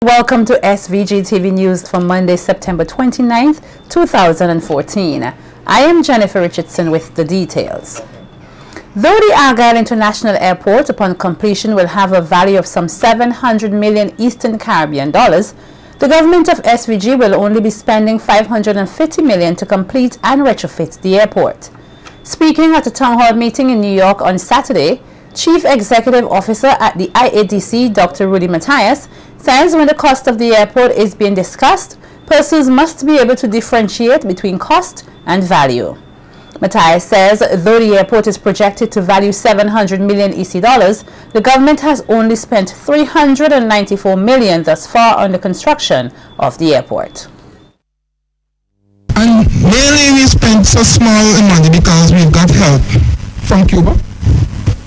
Welcome to SVG-TV News for Monday, September 29th, 2014. I am Jennifer Richardson with the details. Though the Argyle International Airport upon completion will have a value of some 700 million Eastern Caribbean dollars, the government of SVG will only be spending 550 million to complete and retrofit the airport. Speaking at a town hall meeting in New York on Saturday, Chief Executive Officer at the IADC, Dr. Rudy Matthias, says when the cost of the airport is being discussed, persons must be able to differentiate between cost and value. Matthias says though the airport is projected to value 700 million EC dollars, the government has only spent 394 million thus far on the construction of the airport. And mainly we spent so small money because we've got help from Cuba.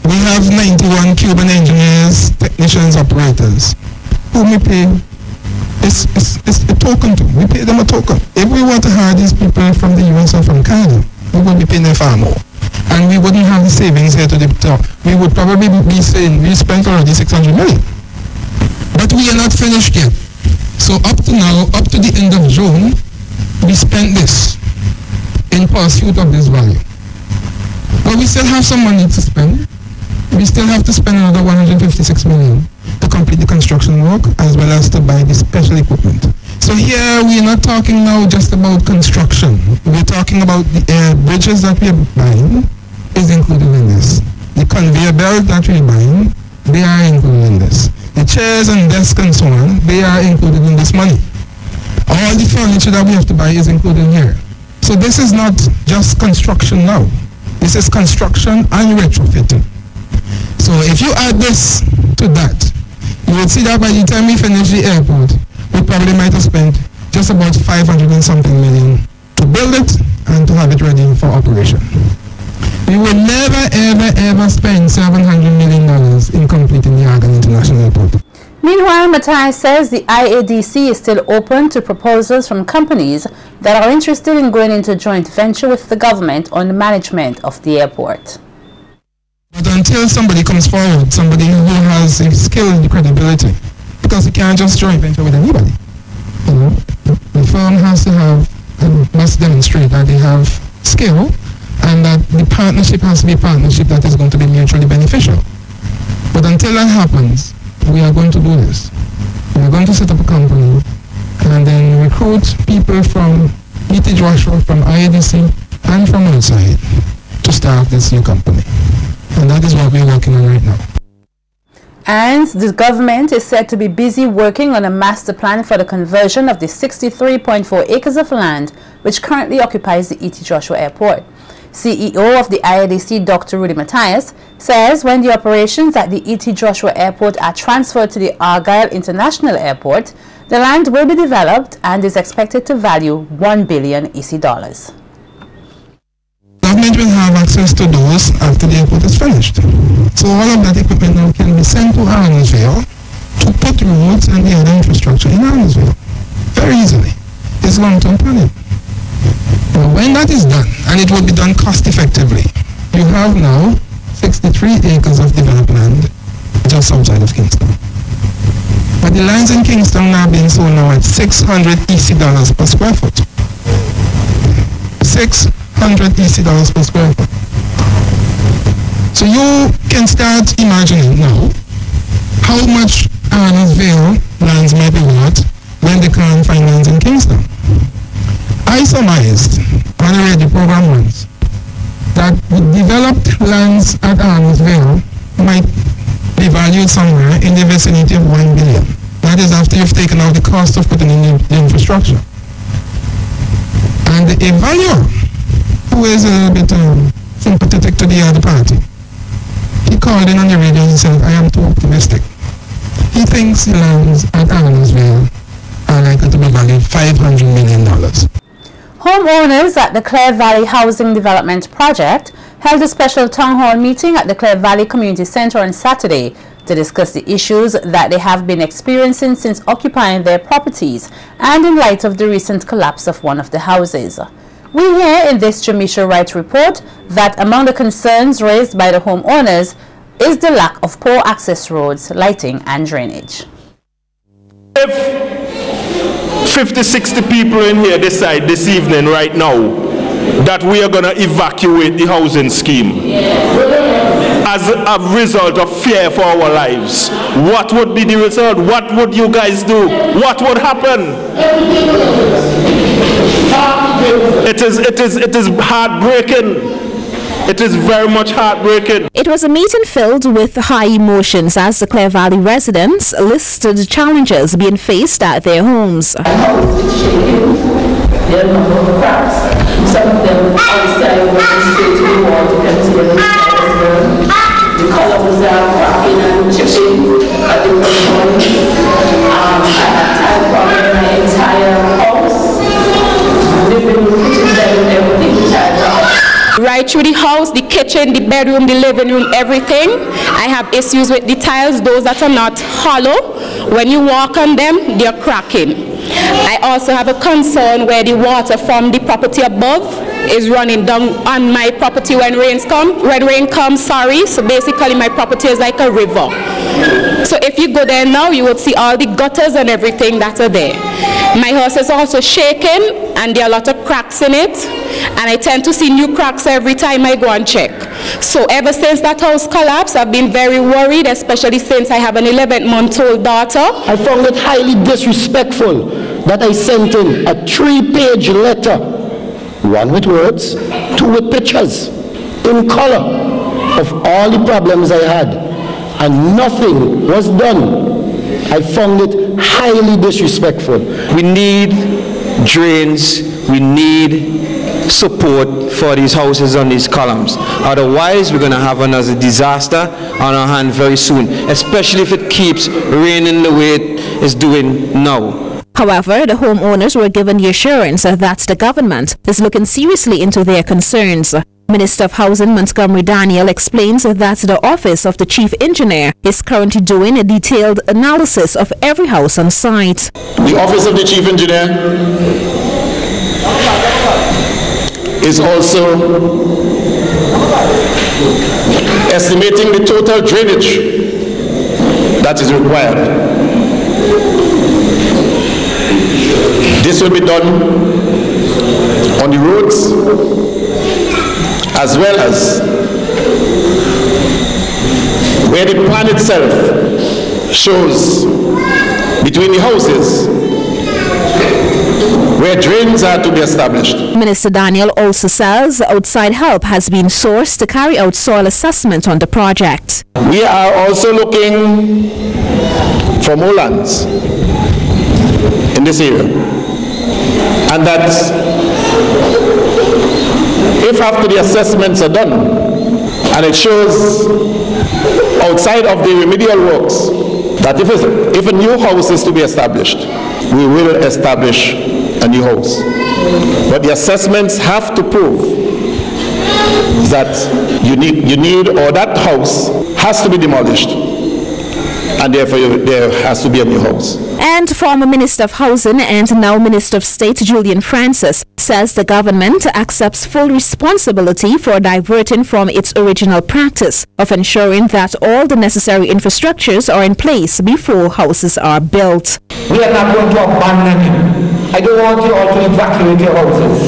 We have 91 Cuban engineers, technicians, operators, whom we pay. It's a token to. We pay them a token. If we want to hire these people from the US or from Canada, we would be paying them far more. And we wouldn't have the savings here to the top. We would probably be saying we spent already 600 million. But we are not finished yet. So up to now, up to the end of June, we spent this in pursuit of this value. But we still have some money to spend. We still have to spend another 156 million to complete the construction work as well as to buy the special equipment. So here we're not talking now just about construction. We're talking about the bridges that we're buying is included in this. The conveyor belt that we're buying, they are included in this. The chairs and desks and so on, they are included in this money. All the furniture that we have to buy is included here. So this is not just construction now. This is construction and retrofitting. So if you add this to that, you will see that by the time we finish the airport, we probably might have spent just about 500 and something million to build it and to have it ready for operation. We will never ever spend $700 million in completing the Argyle International Airport. Meanwhile, Matthias says the IADC is still open to proposals from companies that are interested in going into joint venture with the government on the management of the airport. But until somebody comes forward, somebody who has a skill and credibility, because you can't just joint venture with anybody. You know, the firm has to have, must demonstrate that they have skill, and that the partnership has to be a partnership that is going to be mutually beneficial. But until that happens, we are going to do this. We are going to set up a company and then recruit people from E.T. Joshua, from IADC, and from outside to start this new company. And that is what we're working on right now. And the government is said to be busy working on a master plan for the conversion of the 63.4 acres of land which currently occupies the E.T. Joshua Airport. CEO of the IADC, Dr. Rudy Matthias, says when the operations at the E.T. Joshua Airport are transferred to the Argyle International Airport, the land will be developed and is expected to value 1 billion EC dollars. Government will have access to those after the airport is finished. So all of that equipment now can be sent to Arnoldsville to put roads and the other infrastructure in Arnoldsville very easily. It's long-term planning. Now, when that is done, and it will be done cost-effectively, you have now 63 acres of developed land just outside of Kingston. But the lands in Kingston are being sold now at $600 EC dollars per square foot. $600 EC dollars per square foot. So you can start imagining now how much Arnoldsville lands might be worth when they can't find lands in Kingston. I surmised when I read the program once that the developed lands at Arnoldsville might be valued somewhere in the vicinity of 1 billion. That is after you've taken out the cost of putting in the infrastructure. And a valuer who is a little bit sympathetic to the other party, he called in on the radio and he said, I am too optimistic. He thinks the lands at Arnoldsville are likely to be valued $500 million. Homeowners at the Clair Valley Housing Development Project held a special town hall meeting at the Clair Valley Community Center on Saturday to discuss the issues that they have been experiencing since occupying their properties and in light of the recent collapse of one of the houses. We hear in this Jamisha Wright report that among the concerns raised by the homeowners is the lack of poor access roads, lighting and drainage. If 50, 60 people in here decide this evening right now that we are going to evacuate the housing scheme as a result of fear for our lives, what would be the result? What would you guys do? What would happen? It is heartbreaking. It is very much heartbreaking. It was a meeting filled with high emotions as the Clair Valley residents listed challenges being faced at their homes. There are a number of cracks. Some of them outside went straight to the wall to conceal the columns are cracking and chipping at the front. I had time problem in my entire house. Living room, kitchen, bedroom, everything tied up. Right through the house, the kitchen, the bedroom, the living room, everything. I have issues with the tiles, those that are not hollow. When you walk on them, they're cracking. I also have a concern where the water from the property above is running down on my property when rain comes, so basically my property is like a river. So if you go there now, you will see all the gutters and everything that are there. My house is also shaking and there are a lot of cracks in it, and I tend to see new cracks every time I go and check. So ever since that house collapsed, I've been very worried, especially since I have an 11-month-old daughter. I found it highly disrespectful that I sent in a 3-page letter, 1 with words, 2 with pictures, in color, of all the problems I had, and nothing was done. I found it highly disrespectful. We need drains, we need support for these houses on these columns. Otherwise, we're going to have another disaster on our hand very soon, especially if it keeps raining the way it is doing now. However, the homeowners were given the assurance that the government is looking seriously into their concerns. Minister of Housing Montgomery Daniel explains that the Office of the Chief Engineer is currently doing a detailed analysis of every house on site. The Office of the Chief Engineer is also estimating the total drainage that is required. This will be done on the roads as well as where the plan itself shows between the houses where drains are to be established. Minister Daniel also says outside help has been sourced to carry out soil assessment on the project. We are also looking for more lands in this area, and that if after the assessments are done and it shows outside of the remedial works that if a new house is to be established, we will establish a new house. But the assessments have to prove that you need or that house has to be demolished, and therefore there has to be a new house. And former Minister of Housing and now Minister of State Julian Francis says the government accepts full responsibility for diverting from its original practice of ensuring that all the necessary infrastructures are in place before houses are built. We are not going to abandon you. I don't want you all to evacuate your houses.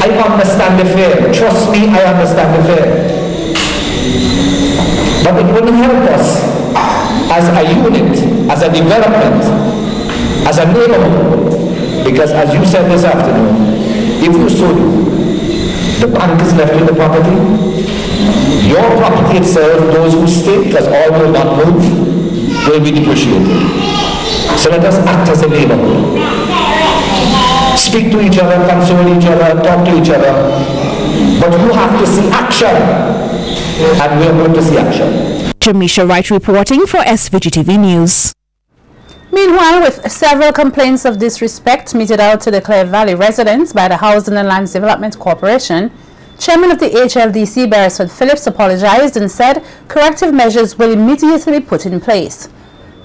I understand the fear. Trust me, I understand the fear. But it wouldn't help us as a unit, as a development, as a neighborhood, because as you said this afternoon, if you so do, the bank is left with the property, your property itself, those who stay, because all will not move, will be depreciated. So let us act as a neighborhood. Speak to each other, console each other, talk to each other, but you have to see action, and we are going to see action. Jamisha Wright reporting for SVG-TV News. Meanwhile, with several complaints of disrespect meted out to the Clair Valley residents by the Housing and Lands Development Corporation, Chairman of the HLDC, Beresford Phillips, apologized and said corrective measures will immediately be put in place.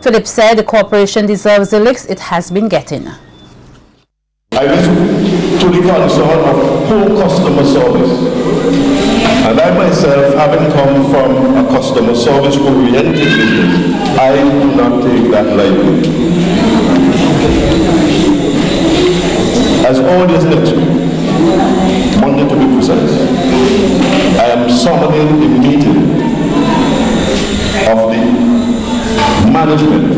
Phillips said the corporation deserves the licks it has been getting. I listen to the concern of poor customer service. And I myself, having come from a customer service oriented business, I do not take that lightly. as early as next week, Monday to be precise, I am summoning a meeting of the management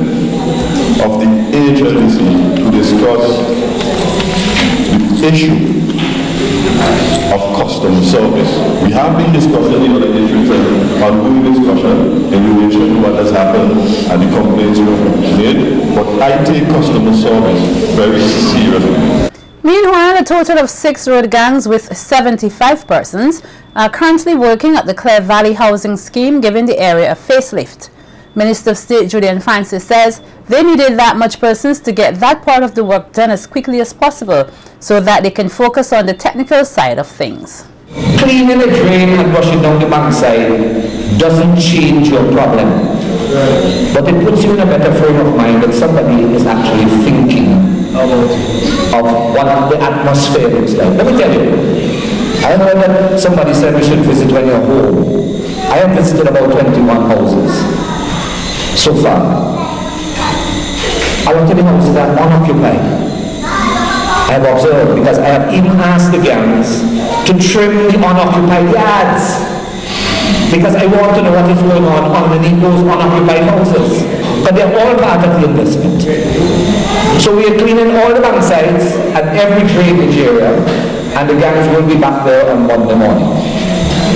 of the agency to discuss the issue of customer service. We have been discussing the other issues and ongoing discussion in relation to what has happened and the complaints we have made, but I take customer service very seriously. Meanwhile, a total of 6 road gangs with 75 persons are currently working at the Clair Valley housing scheme, giving the area a facelift. Minister of State Julian Francis says they needed that much persons to get that part of the work done as quickly as possible so that they can focus on the technical side of things. Cleaning a drain and brushing down the bankside doesn't change your problem, but it puts you in a better frame of mind that somebody is actually thinking of what the atmosphere is like. Let me tell you, I heard that somebody said we should visit when you're home. I have visited about 21 houses so far. A lot of the houses are unoccupied. I have observed, because I have even asked the gangs to trim the unoccupied yards, because I want to know what is going on underneath those unoccupied houses, but they're all part of the investment. So we are cleaning all the banksides at every drainage area, and the gangs will be back there on Monday morning,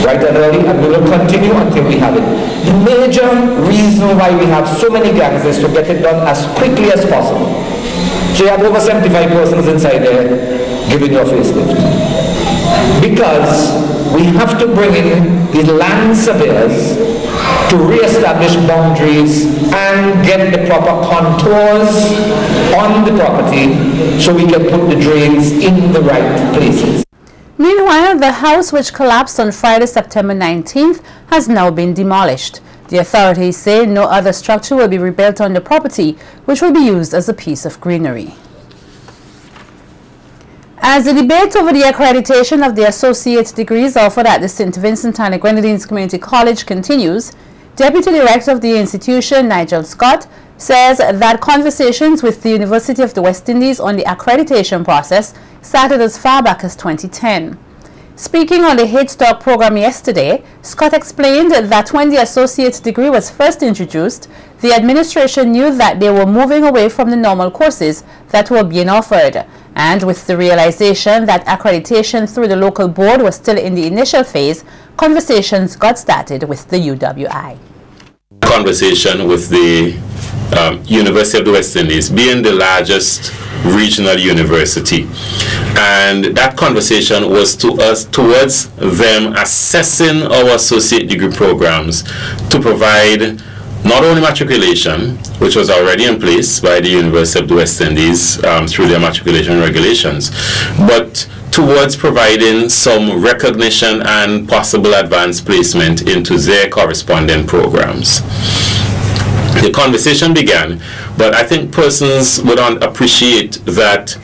bright and early, and we will continue until we have it. The major reason why we have so many gangs is to get it done as quickly as possible. So you have over 75 persons inside there giving you a facelift. Because we have to bring in the land surveyors to re-establish boundaries and get the proper contours on the property so we can put the drains in the right places. Meanwhile, the house which collapsed on Friday, September 19th has now been demolished. The authorities say no other structure will be rebuilt on the property, which will be used as a piece of greenery. As the debate over the accreditation of the associate degrees offered at the St. Vincent and the Grenadines Community College continues, Deputy Director of the institution, Nigel Scott, says that conversations with the University of the West Indies on the accreditation process started as far back as 2010. Speaking on the Head Start program yesterday, Scott explained that when the associate degree was first introduced, the administration knew that they were moving away from the normal courses that were being offered. And with the realization that accreditation through the local board was still in the initial phase, conversations got started with the UWI. Conversation with the University of the West Indies, being the largest regional university, and that conversation was towards them assessing our associate degree programs to provide not only matriculation, which was already in place by the University of the West Indies through their matriculation regulations, but towards providing some recognition and possible advanced placement into their corresponding programs. The conversation began, but I think persons would appreciate that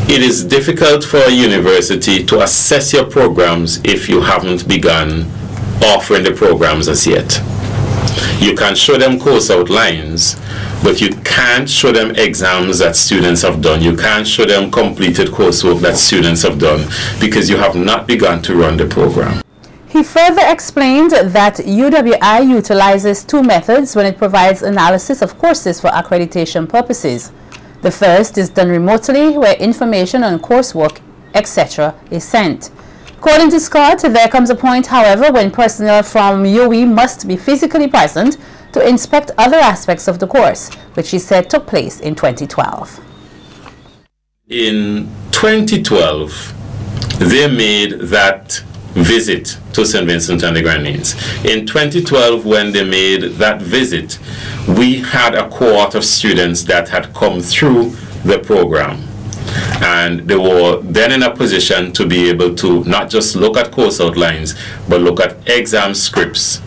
it is difficult for a university to assess your programs if you haven't begun offering the programs as yet. You can show them course outlines, but you can't show them exams that students have done. You can't show them completed coursework that students have done because you have not begun to run the program. He further explained that UWI utilizes two methods when it provides analysis of courses for accreditation purposes. The first is done remotely, where information on coursework, etc. is sent. According to Scott, there comes a point, however, when personnel from UE must be physically present to inspect other aspects of the course, which he said took place in 2012. In 2012, they made that visit to St. Vincent and the Grenadines. In 2012, when they made that visit, we had a cohort of students that had come through the program. And they were then in a position to be able to not just look at course outlines, but look at exam scripts,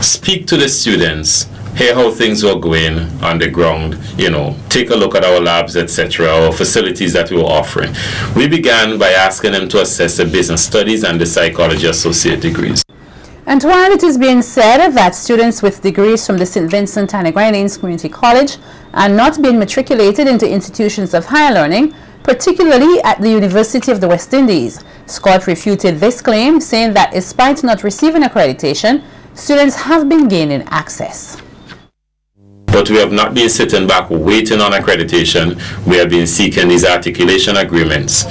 speak to the students, hear how things were going on the ground, take a look at our labs, etc., our facilities that we were offering. We began by asking them to assess the business studies and the psychology associate degrees. And while it is being said that students with degrees from the St. Vincent and the Grenadines Community College are not being matriculated into institutions of higher learning, particularly at the University of the West Indies. Scott refuted this claim, saying that despite not receiving accreditation, students have been gaining access. But we have not been sitting back waiting on accreditation. We have been seeking these articulation agreements.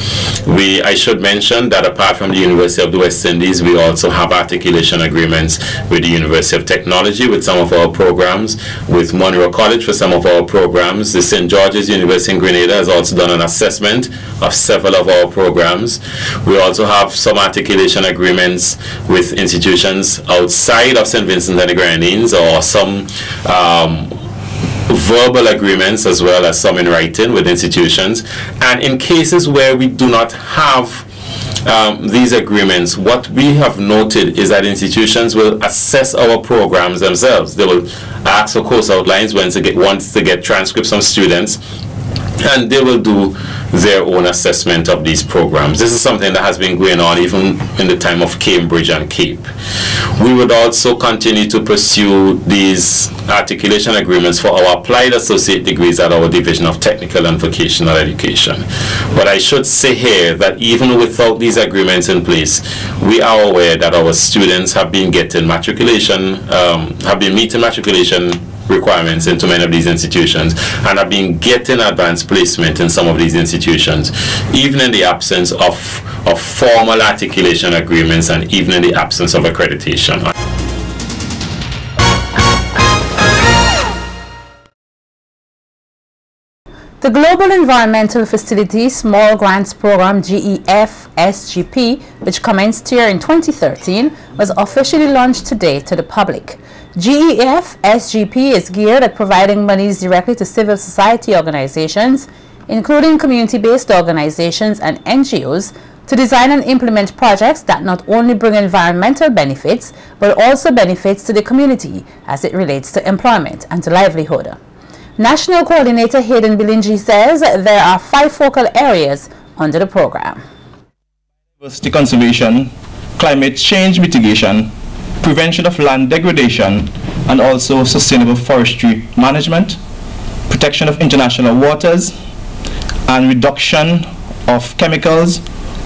I should mention that apart from the University of the West Indies, we also have articulation agreements with the University of Technology with some of our programs, with Monroe College for some of our programs. The St. George's University in Grenada has also done an assessment of several of our programs. We also have some articulation agreements with institutions outside of St. Vincent and the Grenadines, or some verbal agreements as well as some in writing with institutions. And in cases where we do not have these agreements, what we have noted is that institutions will assess our programs themselves. They will ask for course outlines once they get transcripts from students, and they will do their own assessment of these programs. This is something that has been going on even in the time of Cambridge and Cape. We would also continue to pursue these articulation agreements for our applied associate degrees at our Division of Technical and Vocational Education. But I should say here that even without these agreements in place, we are aware that our students have been getting matriculation, have been meeting matriculation requirements into many of these institutions, and have been getting advanced placement in some of these institutions, even in the absence of formal articulation agreements and even in the absence of accreditation. The Global Environmental Facility Small Grants Program GEF-SGP, which commenced here in 2013, was officially launched today to the public. GEF-SGP is geared at providing monies directly to civil society organizations, including community-based organizations and NGOs, to design and implement projects that not only bring environmental benefits, but also benefits to the community as it relates to employment and to livelihood. National Coordinator Hayden Bilingi says there are 5 focal areas under the program. Diversity conservation, climate change mitigation, prevention of land degradation, and also sustainable forestry management, protection of international waters, and reduction of chemicals,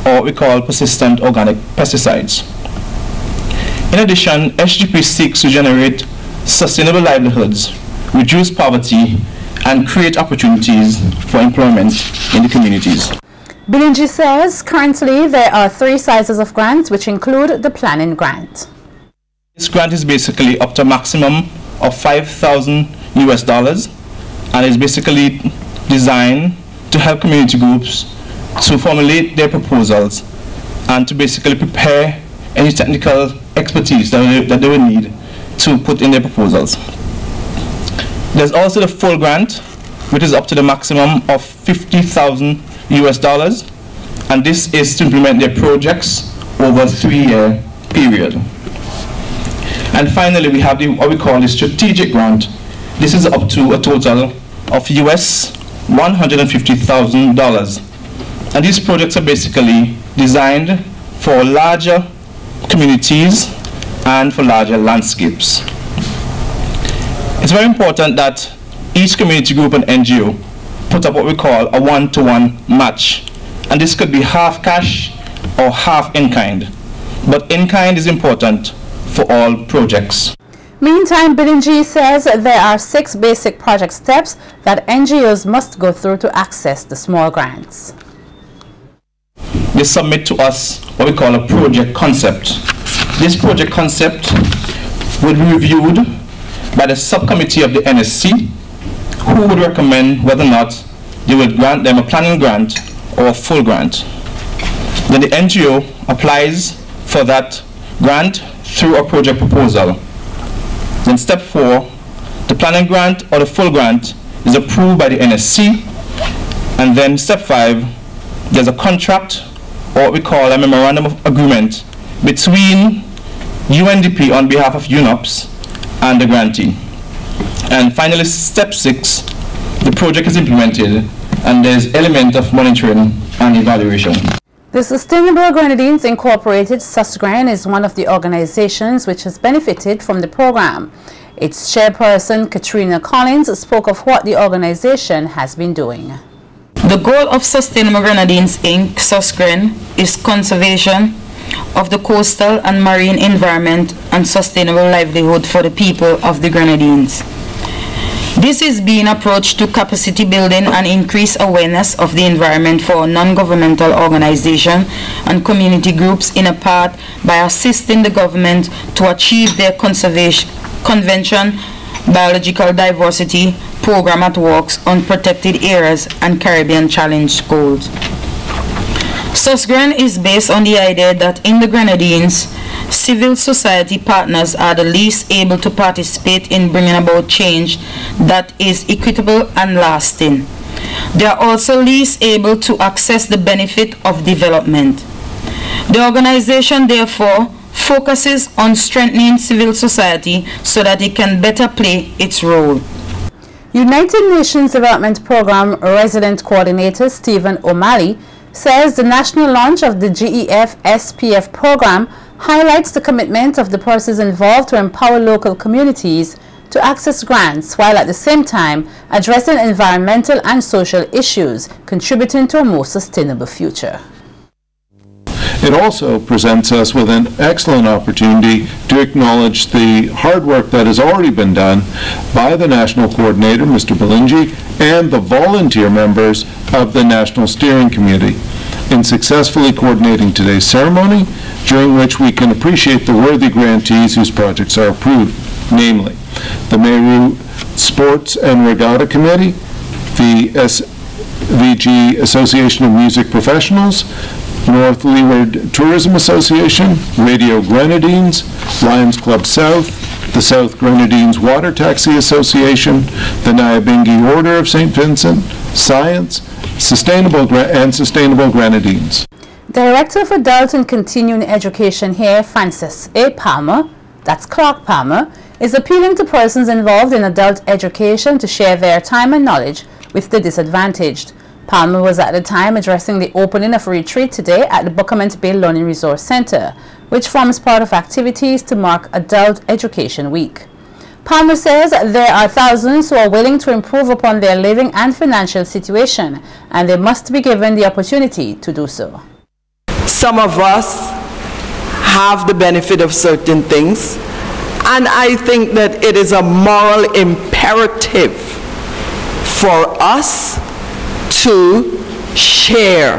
or what we call persistent organic pesticides. In addition, SGP seeks to generate sustainable livelihoods, reduce poverty, and create opportunities for employment in the communities. Bilingi says currently there are 3 sizes of grants, which include the planning grant. This grant is basically up to a maximum of $5,000 US, and is basically designed to help community groups to formulate their proposals and to basically prepare any technical expertise that they will need to put in their proposals. There's also the full grant, which is up to the maximum of $50,000 US, and this is to implement their projects over a 3-year period. And finally, we have what we call the strategic grant. This is up to a total of US $150,000. And these projects are basically designed for larger communities and for larger landscapes. It's very important that each community group and NGO put up what we call a 1-to-1 match. And this could be half cash or half in-kind. But in-kind is important for all projects. Meantime, Bilingi says there are 6 basic project steps that NGOs must go through to access the small grants. They submit to us what we call a project concept. This project concept will be reviewed by the subcommittee of the NSC, who would recommend whether or not they would grant them a planning grant or a full grant. Then the NGO applies for that grant through a project proposal. Then step 4, the planning grant or the full grant is approved by the NSC. And then step 5, there's a contract, or what we call a memorandum of agreement, between UNDP on behalf of UNOPS and the grantee. And finally, step 6, the project is implemented and there's element of monitoring and evaluation. The Sustainable Grenadines Incorporated, SUSGREN, is one of the organizations which has benefited from the program. Its chairperson, Katrina Collins, spoke of what the organization has been doing. The The goal of Sustainable Grenadines Inc., SUSGREN, is conservation of the coastal and marine environment and sustainable livelihood for the people of the Grenadines. This is being approached to capacity building and increase awareness of the environment for non-governmental organizations and community groups in a part by assisting the government to achieve their convention biological diversity program at works on protected areas and Caribbean Challenge goals. SUSGREN is based on the idea that in the Grenadines, civil society partners are the least able to participate in bringing about change that is equitable and lasting. They are also least able to access the benefit of development. The organization therefore focuses on strengthening civil society so that it can better play its role. United Nations Development Program Resident Coordinator Stephen O'Malley says the national launch of the GEF-SPF program highlights the commitment of the persons involved to empower local communities to access grants while at the same time addressing environmental and social issues, contributing to a more sustainable future. It also presents us with an excellent opportunity to acknowledge the hard work that has already been done by the National Coordinator, Mr. Belingi, and the volunteer members of the National Steering Committee in successfully coordinating today's ceremony, during which we can appreciate the worthy grantees whose projects are approved, namely the Meru Sports and Regatta Committee, the SVG Association of Music Professionals, North Leeward Tourism Association, Radio Grenadines, Lions Club South, the South Grenadines Water Taxi Association, the Nyabingi Order of St. Vincent, Science, Sustainable Grenadines. Director of Adult and Continuing Education here, Francis A. Palmer, that's Clark Palmer, is appealing to persons involved in adult education to share their time and knowledge with the disadvantaged. Palmer was at the time addressing the opening of a retreat today at the Buckermont Bay Learning Resource Center, which forms part of activities to mark Adult Education Week. Palmer says there are thousands who are willing to improve upon their living and financial situation, and they must be given the opportunity to do so. Some of us have the benefit of certain things, and I think that it is a moral imperative for us to share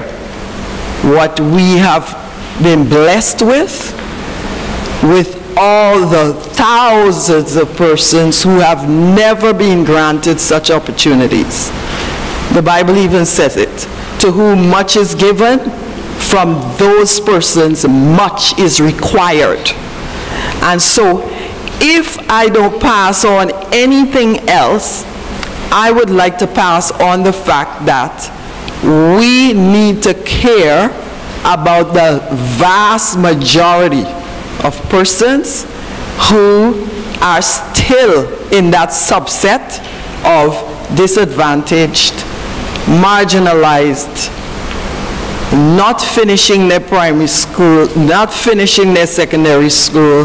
what we have been blessed with all the thousands of persons who have never been granted such opportunities. The Bible even says it, to whom much is given, from those persons much is required. And so if I don't pass on anything else, I would like to pass on the fact that we need to care about the vast majority of persons who are still in that subset of disadvantaged, marginalized, not finishing their primary school, not finishing their secondary school,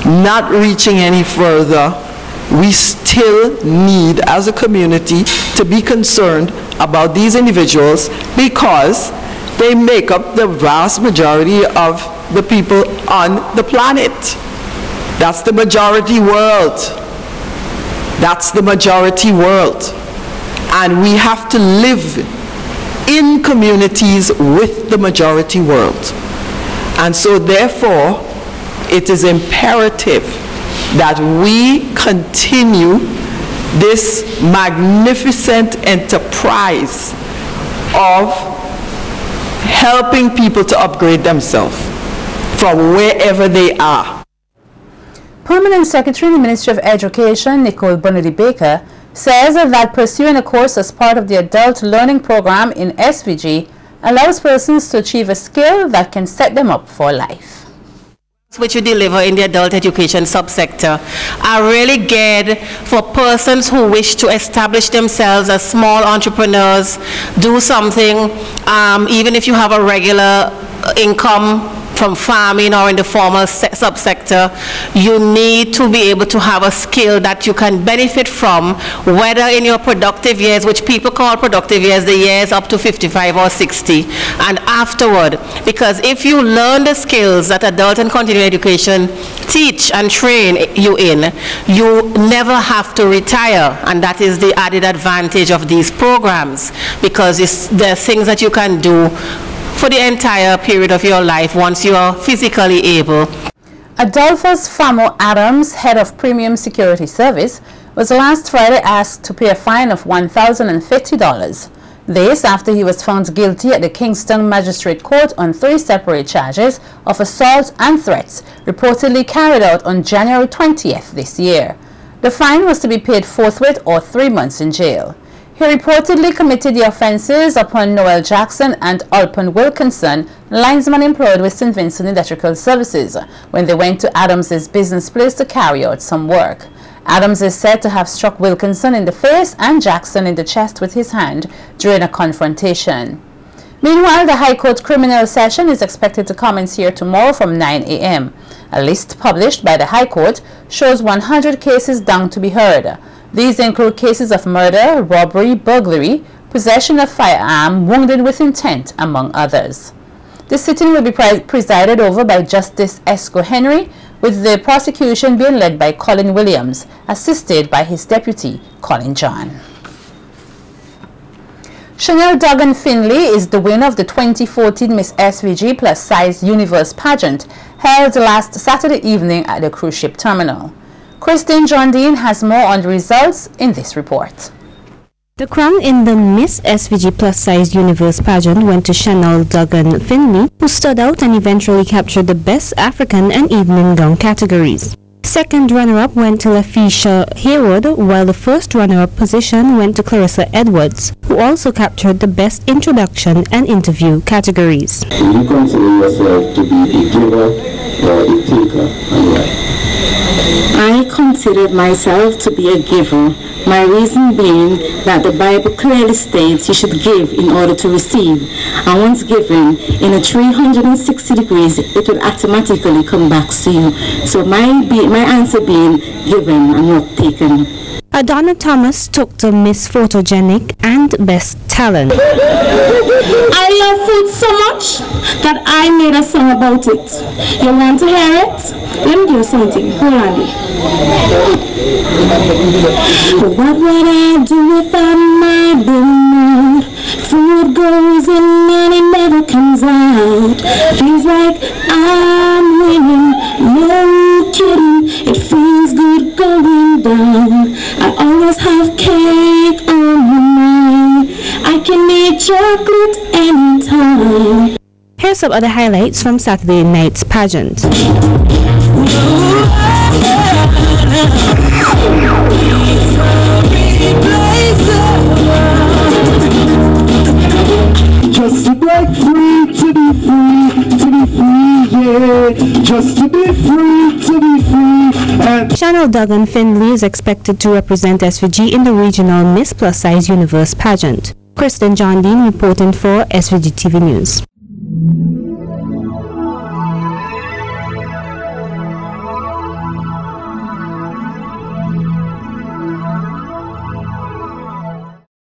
not reaching any further. We still need, as a community, to be concerned about these individuals because they make up the vast majority of the people on the planet. That's the majority world. That's the majority world. And we have to live in communities with the majority world. And so therefore, it is imperative that we continue this magnificent enterprise of helping people to upgrade themselves from wherever they are. Permanent Secretary in the Ministry of Education, Nicole Bonady Baker, says that pursuing a course as part of the Adult Learning Program in SVG allows persons to achieve a skill that can set them up for life. Which we deliver in the adult education subsector are really geared for persons who wish to establish themselves as small entrepreneurs, do something, even if you have a regular income from farming or in the formal subsector, you need to be able to have a skill that you can benefit from, whether in your productive years, which people call productive years, the years up to 55 or 60, and afterward. Because if you learn the skills that adult and continuing education teach and train you in, you never have to retire, and that is the added advantage of these programs, because there are things that you can do for the entire period of your life once you are physically able. Adolphus Famo Adams, head of Premium Security Service, was last Friday asked to pay a fine of $1,050. This after he was found guilty at the Kingston Magistrate Court on 3 separate charges of assault and threats reportedly carried out on January 20th this year. The fine was to be paid forthwith or 3 months in jail. He reportedly committed the offences upon Noel Jackson and Alpon Wilkinson, linesman employed with St. Vincent Electrical Services, when they went to Adams's business place to carry out some work. Adams is said to have struck Wilkinson in the face and Jackson in the chest with his hand during a confrontation. Meanwhile, the High Court criminal session is expected to commence here tomorrow from 9 a.m. A list published by the High Court shows 100 cases down to be heard. These include cases of murder, robbery, burglary, possession of firearm, wounded with intent, among others. The sitting will be presided over by Justice Esco Henry, with the prosecution being led by Colin Williams, assisted by his deputy, Colin John. Chanel Duggan Finley is the winner of the 2014 Miss SVG Plus Size Universe Pageant, held last Saturday evening at the cruise ship terminal. Christine John Dean has more on the results in this report. The crown in the Miss SVG Plus Size Universe pageant went to Chanel Duggan Finley, who stood out and eventually captured the Best African and Evening Gown categories. Second runner-up went to Lafisha Haywood, while the first runner-up position went to Clarissa Edwards, who also captured the Best Introduction and Interview categories. Do you consider yourself to be a giver or a taker, and why? I considered myself to be a giver, my reason being that the Bible clearly states you should give in order to receive, and once given in a 360 degrees it will automatically come back to you. So my answer being given and not taken. Adonna Thomas took the Miss Photogenic and Best Talent. I love food so much that I made a song about it. You want to hear it? Let me do something. Hold on. What would I do without my dinner? Food goes in and it never comes out. Feels like I'm winning. No kidding. It feels good going down. I always have cake on my mind. I can eat chocolate anytime. Here's some other highlights from Saturday night's pageant. Just to break free, to be free, yeah. Just to be free, And Chanel Duggan Finley is expected to represent SVG in the regional Miss Plus Size Universe pageant. Kristen John Dean reporting for SVG-TV News.